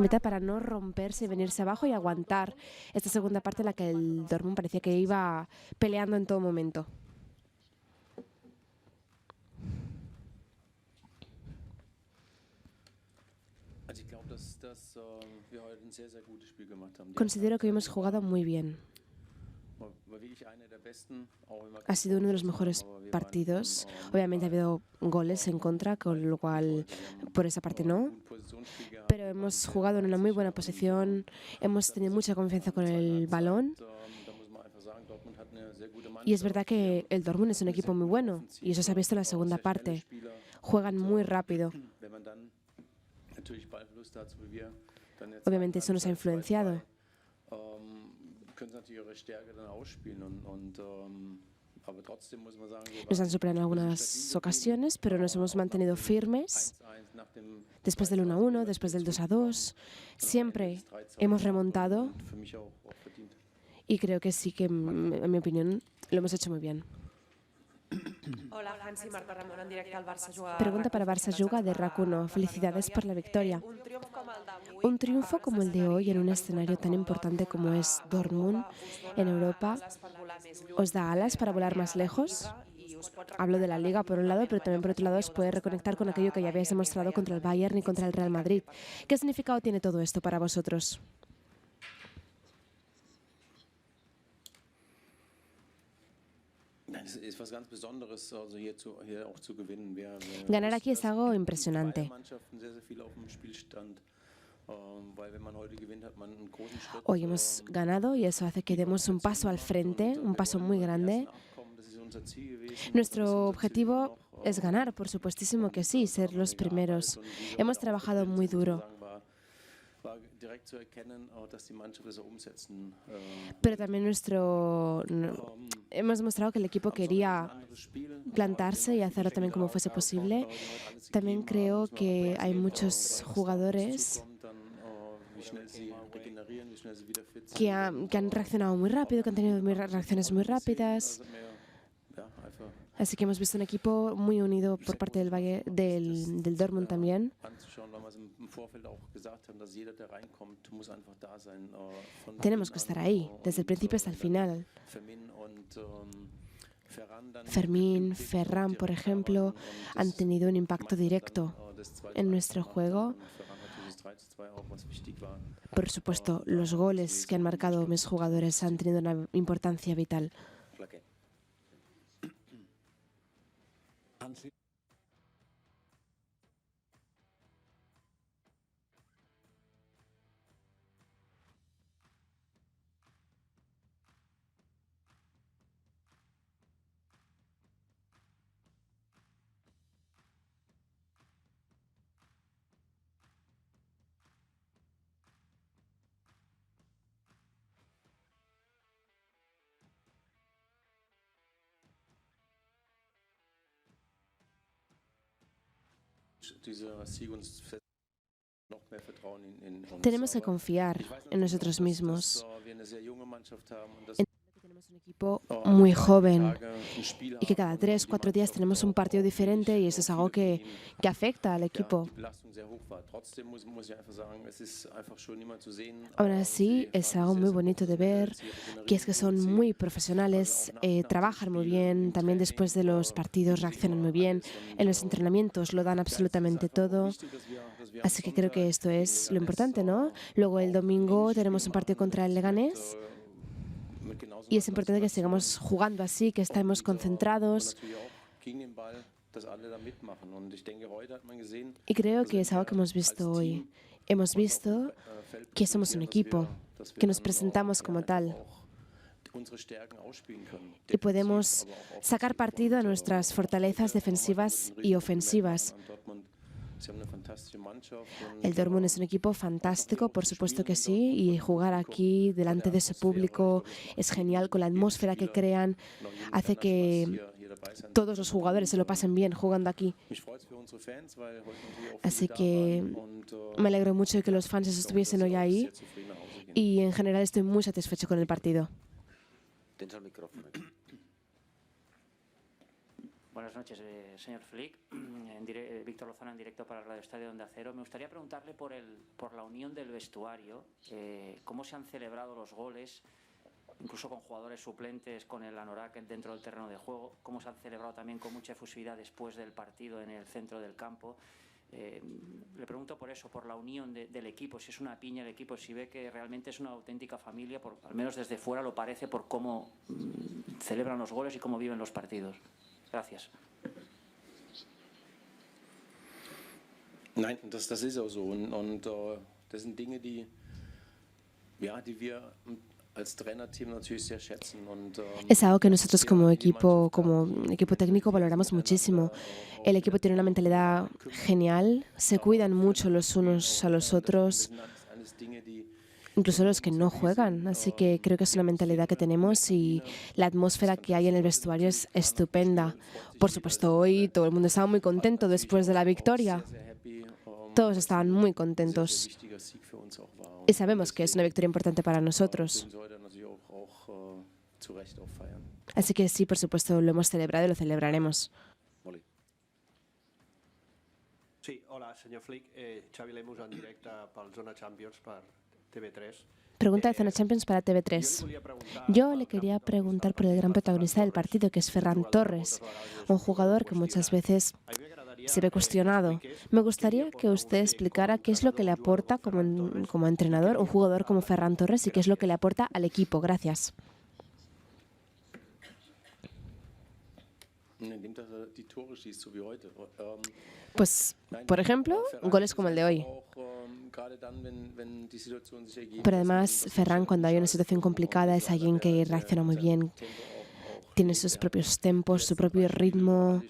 mitad para no romperse y venirse abajo y aguantar esta segunda parte en la que el Dortmund parecía que iba peleando en todo momento. Considero que hemos jugado muy bien. Ha sido uno de los mejores partidos. Obviamente ha habido goles en contra, con lo cual por esa parte no. Pero hemos jugado en una muy buena posición, hemos tenido mucha confianza con el balón. Y es verdad que el Dortmund es un equipo muy bueno y eso se ha visto en la segunda parte. Juegan muy rápido. Obviamente eso nos ha influenciado. Nos han superado en algunas ocasiones, pero nos hemos mantenido firmes. Después del 1-1, después del 2-2, siempre hemos remontado y creo que sí que, en mi opinión, lo hemos hecho muy bien. Hola, Hansi, Marta Ramon, en directe al Barça Juga. Pregunta para Barça Juga de Rakuno. Felicidades por la victoria. Un triunfo como el de hoy en un escenario tan importante como es Dortmund en Europa, ¿os da alas para volar más lejos? Hablo de la Liga por un lado, pero también por otro lado os puede reconectar con aquello que ya habéis demostrado contra el Bayern y contra el Real Madrid. ¿Qué significado tiene todo esto para vosotros? Ganar aquí es algo impresionante. Hoy hemos ganado y eso hace que demos un paso al frente, un paso muy grande. Nuestro objetivo es ganar, por supuestísimo que sí, ser los primeros. Hemos trabajado muy duro. Pero también hemos demostrado que el equipo quería plantarse y hacerlo también como fuese posible. También creo que hay muchos jugadores que han reaccionado muy rápido, que han tenido reacciones muy rápidas. Así que hemos visto un equipo muy unido por parte del Dortmund también. Tenemos que estar ahí, desde el principio hasta el final. Fermín, Ferran, por ejemplo, han tenido un impacto directo en nuestro juego. Por supuesto, los goles que han marcado mis jugadores han tenido una importancia vital. Tenemos que confiar en nosotros mismos. Tenemos un equipo muy joven y que cada 3 o 4 días tenemos un partido diferente y eso es algo que afecta al equipo. Aún así, es algo muy bonito de ver, que es que son muy profesionales, trabajan muy bien, también después de los partidos reaccionan muy bien, en los entrenamientos lo dan absolutamente todo. Así que creo que esto es lo importante, ¿no? Luego el domingo tenemos un partido contra el Leganés y es importante que sigamos jugando así, que estemos concentrados. Y creo que es algo que hemos visto hoy. Hemos visto que somos un equipo, que nos presentamos como tal y podemos sacar partido a nuestras fortalezas defensivas y ofensivas. El Dortmund es un equipo fantástico, por supuesto que sí, y jugar aquí delante de ese público es genial, con la atmósfera que crean, hace que todos los jugadores se lo pasen bien jugando aquí. Así que me alegro mucho de que los fans estuviesen hoy ahí y en general estoy muy satisfecho con el partido. Buenas noches, señor Flick. Víctor Lozano, en directo para Radio Estadio de Onda Cero. Me gustaría preguntarle por la unión del vestuario, cómo se han celebrado los goles, incluso con jugadores suplentes, con el anorak dentro del terreno de juego, cómo se han celebrado también con mucha efusividad después del partido en el centro del campo. Le pregunto por eso, por la unión del equipo, si es una piña el equipo, si ve que realmente es una auténtica familia, al menos desde fuera lo parece, por cómo celebran los goles y cómo viven los partidos. Gracias. Nein, das ist auch so. Und das sind Dinge, die wir als Trainerteam natürlich sehr schätzen. Es algo que nosotros como equipo técnico valoramos muchísimo. El equipo tiene una mentalidad genial, se cuidan mucho los unos a los otros, incluso los que no juegan. Así que creo que es una mentalidad que tenemos y la atmósfera que hay en el vestuario es estupenda. Por supuesto, hoy todo el mundo estaba muy contento después de la victoria. Todos estaban muy contentos. Y sabemos que es una victoria importante para nosotros. Así que sí, por supuesto, lo hemos celebrado y lo celebraremos. Sí, hola, señor Flick. Xavi Lemus en directe pel Zona Champions per TV3. Pregunta de Zona Champions para TV3. Yo le quería preguntar por el gran protagonista del partido, que es Ferran Torres, un jugador que muchas veces se ve cuestionado. Me gustaría que usted explicara qué es lo que le aporta como entrenador un jugador como Ferran Torres y qué es lo que le aporta al equipo. Gracias. Pues, por ejemplo, goles como el de hoy. Pero además, Ferran, cuando hay una situación complicada, es alguien que reacciona muy bien, tiene sus propios tempos, su propio ritmo.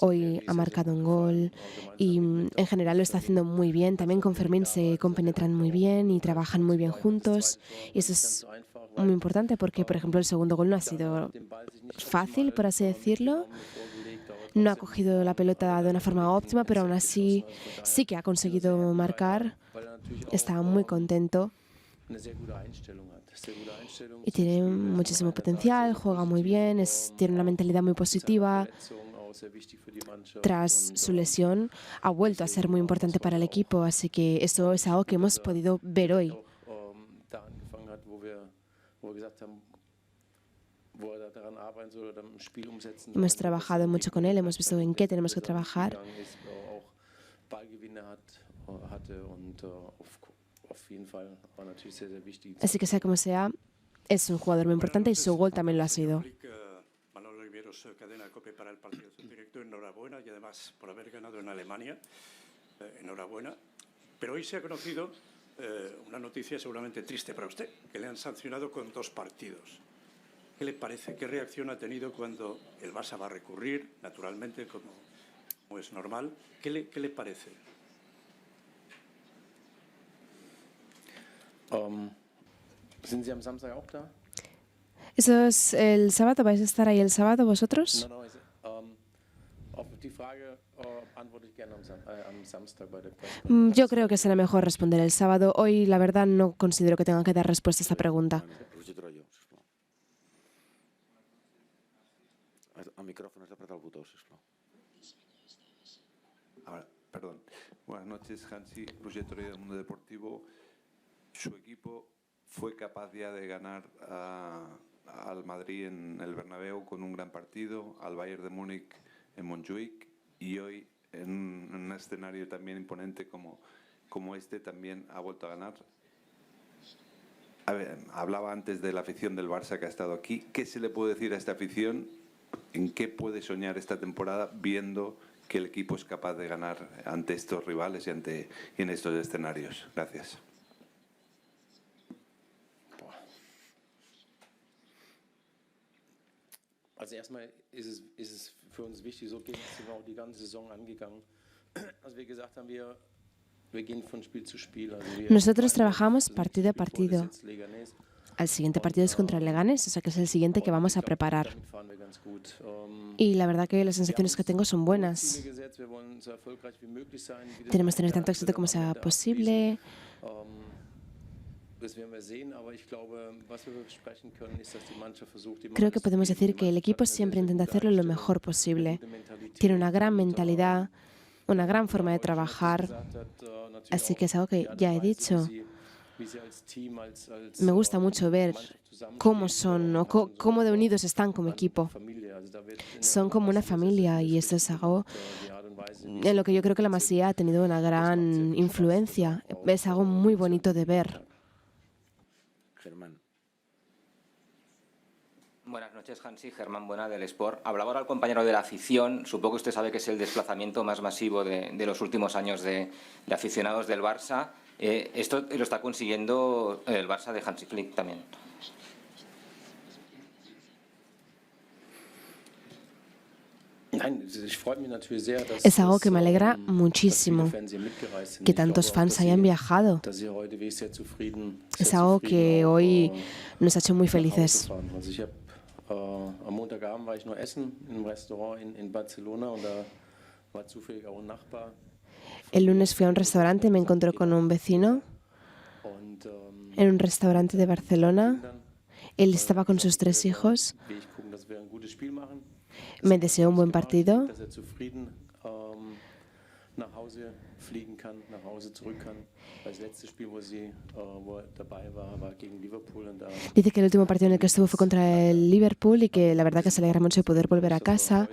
Hoy ha marcado un gol y en general lo está haciendo muy bien. También con Fermín se compenetran muy bien y trabajan muy bien juntos. Y eso es muy importante porque, por ejemplo, el segundo gol no ha sido fácil, por así decirlo. No ha cogido la pelota de una forma óptima, pero aún así sí que ha conseguido marcar. Está muy contento. Y tiene muchísimo potencial, juega muy bien, tiene una mentalidad muy positiva. Tras su lesión, ha vuelto a ser muy importante para el equipo, así que eso es algo que hemos podido ver hoy. Hemos trabajado mucho con él, hemos visto en qué tenemos que trabajar. Así que sea como sea, es un jugador muy importante y su gol también lo ha sido. Manolo Oliveros, cadena COPE para el partido directo. Enhorabuena y además por haber ganado en Alemania. Enhorabuena. Pero hoy se ha conocido una noticia seguramente triste para usted, que le han sancionado con 2 partidos. ¿Qué le parece? ¿Qué reacción ha tenido cuando el Barça va a recurrir, naturalmente, como es normal? ¿Qué le parece? ¿Sind Sie am Samstag auch da? ¿Eso es el sábado? ¿Vais a estar ahí el sábado vosotros? No, auf die Frage antworte ich gerne am Samstag bei der Presse. Yo creo que será mejor responder el sábado. Hoy, la verdad, no considero que tenga que dar respuesta a esta pregunta. Al micrófono, has apretat el botó, sisplau. Ahora, perdón. Buenas noches, Hansi. Roger Torrey del Mundo Deportivo. Su equipo fue capaz ya de ganar al Madrid en el Bernabéu con un gran partido, al Bayern de Múnich en Montjuic y hoy en un escenario también imponente como este también ha vuelto a ganar. A ver, hablaba antes de la afición del Barça que ha estado aquí. ¿Qué se le puede decir a esta afición? ¿En qué puede soñar esta temporada viendo que el equipo es capaz de ganar ante estos rivales y en estos escenarios? Gracias. Also erstmal ist es für uns wichtig, so sind wir auch die ganze Saison angegangen. Also wir gesagt haben, wir gehen von Spiel zu Spiel. Nosotros trabajamos partido a partido. Al siguiente partido es contra el Leganés, o sea que es el siguiente que vamos a preparar. Y la verdad que las sensaciones que tengo son buenas. Tenemos que tener tanto éxito como sea posible. Creo que podemos decir que el equipo siempre intenta hacerlo lo mejor posible. Tiene una gran mentalidad, una gran forma de trabajar, así que es algo que ya he dicho. Me gusta mucho ver cómo son o cómo de unidos están como equipo. Son como una familia y esto es algo en lo que yo creo que la Masía ha tenido una gran influencia. Es algo muy bonito de ver. Germán. Buenas noches, Hansi. Germán Buena, del Sport. Hablaba ahora el compañero de la afición. Supongo que usted sabe que es el desplazamiento más masivo de los últimos años de aficionados del Barça. Esto lo está consiguiendo el Barça de Hansi Flick también. Es algo que me alegra muchísimo, que tantos fans hayan viajado. Es algo que hoy nos ha hecho muy felices. Am Montagabend war ich noch essen in einem Restaurant in Barcelona und da war zufällig auch ein Nachbar. El lunes fui a un restaurante y me encontré con un vecino en un restaurante de Barcelona. Él estaba con sus 3 hijos. Me deseó un buen partido. Dice que el último partido en el que estuvo fue contra el Liverpool y que la verdad que se alegra mucho de poder volver a casa.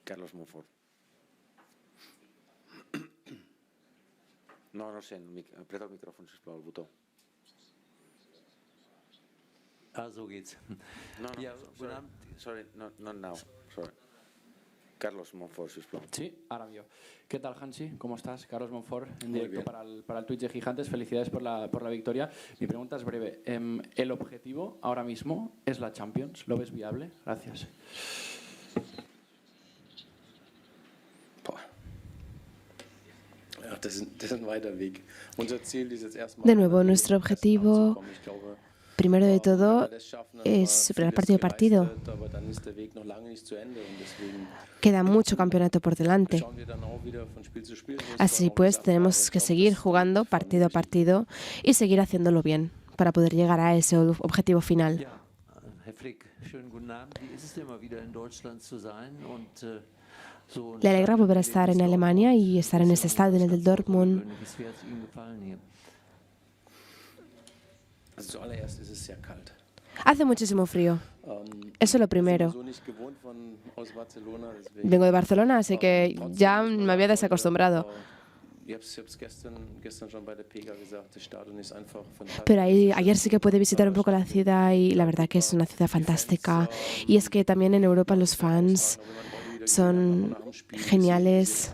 Carlos Monfort. No sé, apreta el micrófono, sisplau, el botó. So geht's. No, sorry, not now, sorry. Carlos Monfort, sisplau. Sí, ahora veo. ¿Qué tal, Hansi? ¿Cómo estás? Carlos Monfort, en directo para el Twitch de Gigantes. Felicidades por la victoria. Mi pregunta es breve. ¿El objetivo ahora mismo es la Champions? ¿Lo ves viable? Gracias. De nuevo, nuestro objetivo, primero de todo, es superar partido a partido. Queda mucho campeonato por delante. Así pues, tenemos que seguir jugando partido a partido y seguir haciéndolo bien para poder llegar a ese objetivo final. Le alegra volver a estar en Alemania y estar en este estadio, en el del Dortmund. Hace muchísimo frío. Eso es lo primero. Vengo de Barcelona, así que ya me había desacostumbrado. Pero ayer sí que pude visitar un poco la ciudad y la verdad que es una ciudad fantástica. Y es que también en Europa los fans son geniales.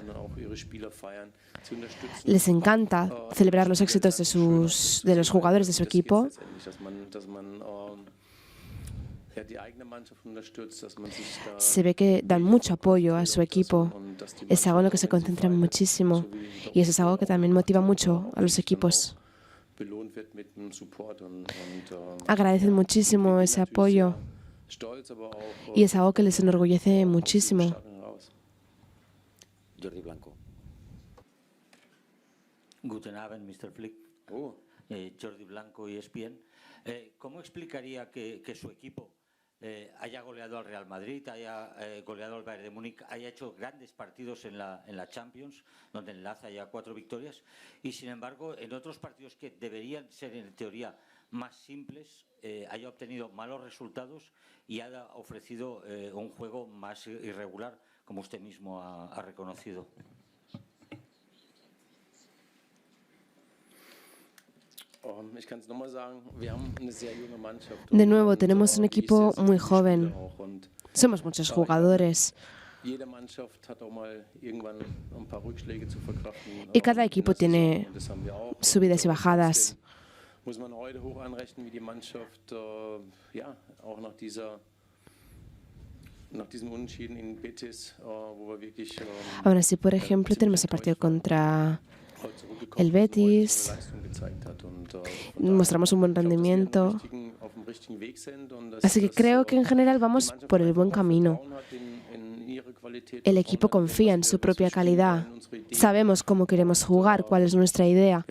Les encanta celebrar los éxitos de los jugadores de su equipo. Se ve que dan mucho apoyo a su equipo. Es algo en lo que se concentran muchísimo. Y eso es algo que también motiva mucho a los equipos. Agradecen muchísimo ese apoyo. Y es algo que les enorgullece muchísimo. Jordi Blanco. Guten Abend, Mr. Flick. Jordi Blanco, ESPN. ¿Cómo explicaría que su equipo haya goleado al Real Madrid, haya goleado al Bayern de Múnich, haya hecho grandes partidos en la Champions, donde enlaza ya 4 victorias, y sin embargo en otros partidos que deberían ser en teoría más simples, haya obtenido malos resultados y haya ofrecido un juego más irregular, como usted mismo ha reconocido? De nuevo, tenemos un equipo muy joven. Somos muchos jugadores. Y cada equipo tiene subidas y bajadas. Aún así, por ejemplo, tenemos el partido contra el Betis. Mostramos un buen rendimiento. Así que creo que en general vamos por el buen camino. El equipo confía en su propia calidad. Sabemos cómo queremos jugar, cuál es nuestra idea.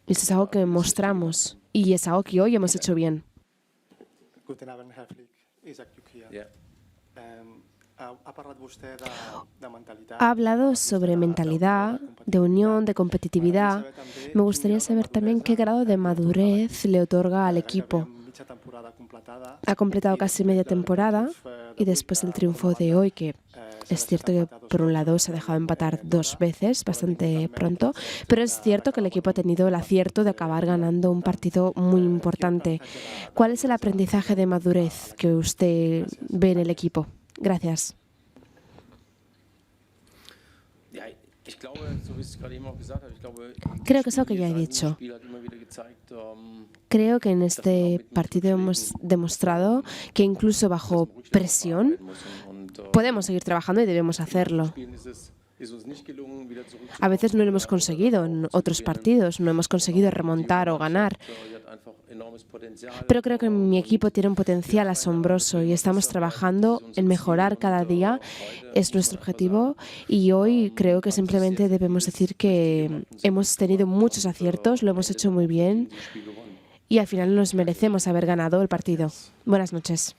Eso es algo que mostramos y es algo que hoy hemos hecho bien. Ha hablado sobre mentalidad, de unión, de competitividad. Me gustaría saber también qué grado de madurez le otorga al equipo. Ha completado casi media temporada y después del triunfo de hoy, que es cierto que por un lado se ha dejado empatar 2 veces, bastante pronto, pero es cierto que el equipo ha tenido el acierto de acabar ganando un partido muy importante. ¿Cuál es el aprendizaje de madurez que usted ve en el equipo? Gracias. Creo que es lo que ya he dicho. Creo que en este partido hemos demostrado que incluso bajo presión podemos seguir trabajando y debemos hacerlo. A veces no lo hemos conseguido en otros partidos, no hemos conseguido remontar o ganar. Pero creo que mi equipo tiene un potencial asombroso y estamos trabajando en mejorar cada día. Es nuestro objetivo y hoy creo que simplemente debemos decir que hemos tenido muchos aciertos, lo hemos hecho muy bien y al final nos merecemos haber ganado el partido. Buenas noches.